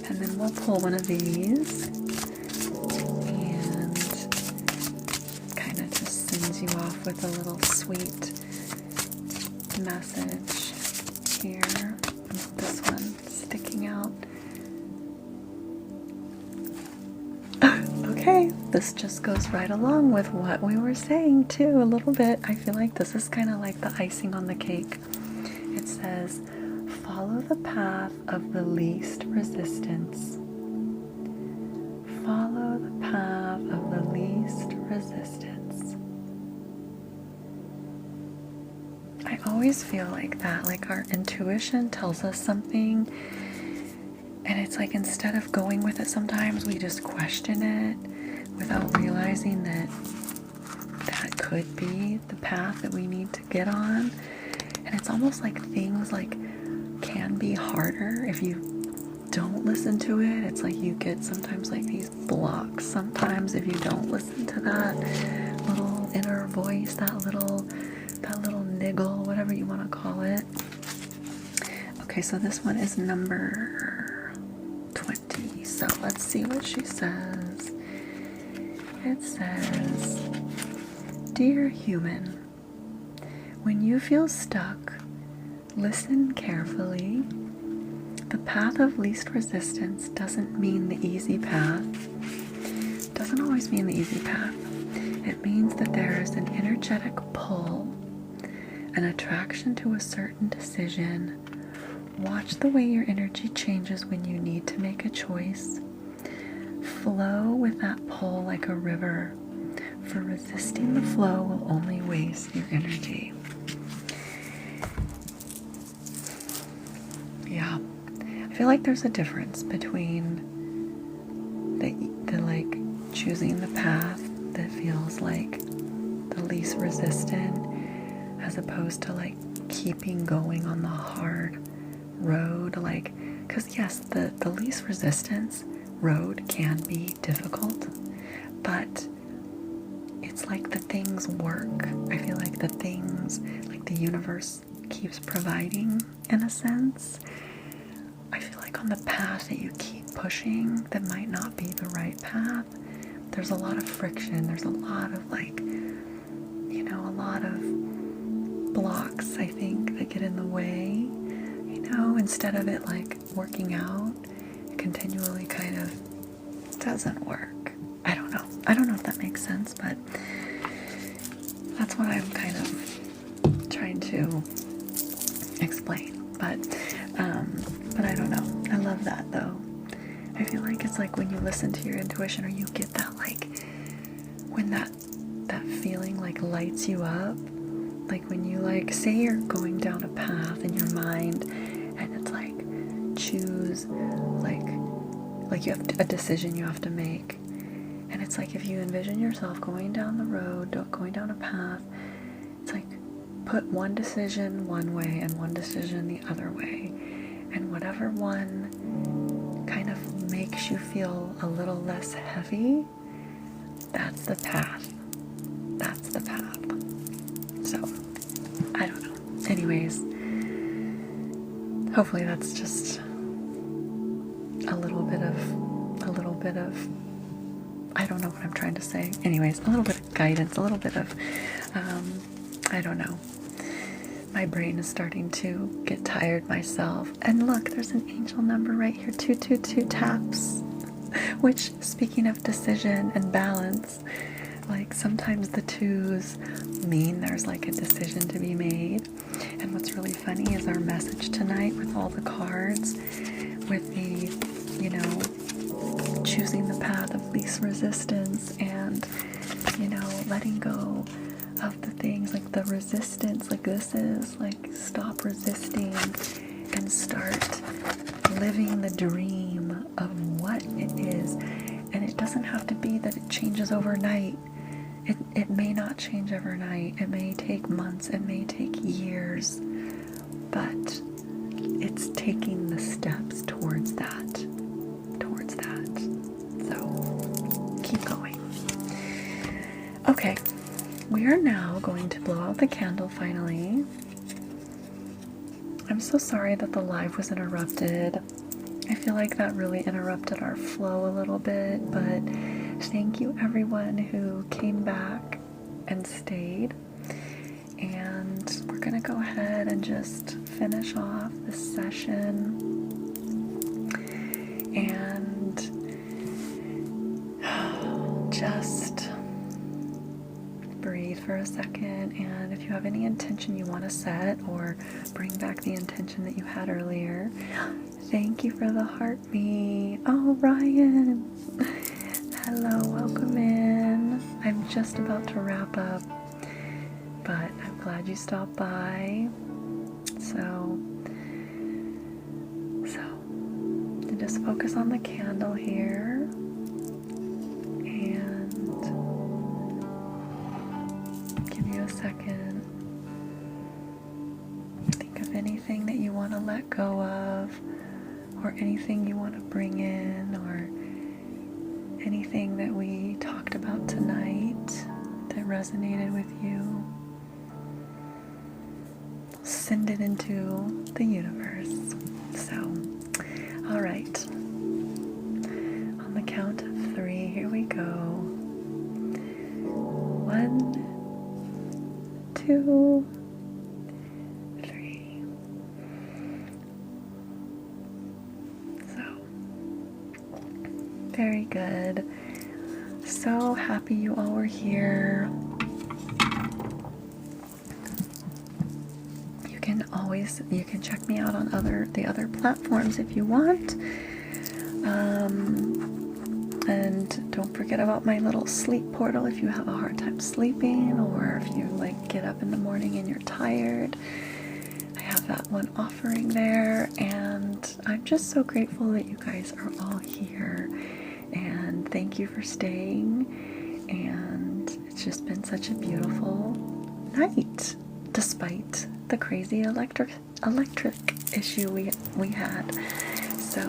S1: And then we'll pull one of these, and kind of just sends you off with a little sweet message here. This one sticking out. Okay, this just goes right along with what we were saying too, a little bit. I feel like this is kind of like the icing on the cake. It says, follow the path of the least resistance. Follow the path of the least resistance. I always feel like that, like our intuition tells us something, and it's like instead of going with it, sometimes we just question it without realizing that that could be the path that we need to get on. And it's almost like things like can be harder if you don't listen to it. It's like you get sometimes like these blocks sometimes if you don't listen to that little inner voice, that little niggle, whatever you want to call it. Okay, so this one is number 20. So let's see what she says. It says, dear human, when you feel stuck, listen carefully. The path of least resistance doesn't mean the easy path. Doesn't always mean the easy path. It means that there is an energetic pull, an attraction to a certain decision. Watch the way your energy changes when you need to make a choice. Flow with that pull like a river, for resisting the flow will only waste your energy. Yeah, I feel like there's a difference between the like choosing the path that feels like the least resistant, as opposed to like keeping going on the hard road. Like, because yes, the least resistance road can be difficult, but it's like the things work. I feel like the things, like the universe keeps providing, in a sense. I feel like on the path that you keep pushing that might not be the right path, there's a lot of friction, there's a lot of like, you know, a lot of blocks, I think, that get in the way, you know, instead of it like working out, it continually kind of doesn't work. I don't know if that makes sense, but that's what I'm kind of trying to explain. But I don't know. I love that though. I feel like it's like when you listen to your intuition, or you get that, like, when that feeling like lights you up, like when you, like, say you're going down a path in your mind, and it's like, choose, like you have a decision you have to make, and it's like if you envision yourself going down the road, going down a path, it's like put one decision one way and one decision the other way, and whatever one kind of makes you feel a little less heavy, that's the path. That's the path. So, I don't know. Anyways, hopefully that's just a little bit of, I don't know what I'm trying to say. Anyways, a little bit of guidance, a little bit of, I don't know. My brain is starting to get tired myself. And look, there's an angel number right here, 222 taps. Which, speaking of decision and balance, like sometimes the twos mean there's like a decision to be made. And what's really funny is our message tonight with all the cards, with the, you know, choosing the path of least resistance, and, you know, letting go of the things like the resistance, like this is like stop resisting and start living the dream of what it is. And it doesn't have to be that it changes overnight. It may not change overnight. It may take months, it may take years, but it's taking the steps towards that. So keep going. Okay, we are now going to blow out the candle finally. I'm so sorry that the live was interrupted. I feel like that really interrupted our flow a little bit, but thank you everyone who came back and stayed. And we're gonna go ahead and just finish off this session. And just breathe for a second, and if you have any intention you want to set, or bring back the intention that you had earlier. Thank you for the heartbeat. Oh, Ryan. Hello, welcome in. I'm just about to wrap up, but I'm glad you stopped by. So just focus on the candle here, and give you a second. Think of anything that you want to let go of, or anything you want to bring in, or anything that we talked about tonight that resonated with you. Send it into the universe. So, all right. On the count of 3, here we go. 1, 2, 3. So, very good. So happy you all were here. You can check me out on the other platforms if you want. And don't forget about my little sleep portal if you have a hard time sleeping, or if you like get up in the morning and you're tired. I have that one offering there, and I'm just so grateful that you guys are all here, and thank you for staying. And it's just been such a beautiful night, despite the crazy electric issue we had. So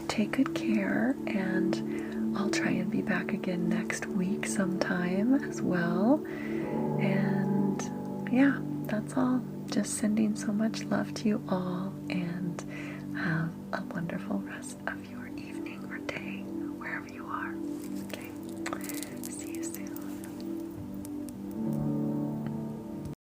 S1: take good care, and I'll try and be back again next week sometime as well. And yeah, that's all. Just sending so much love to you all.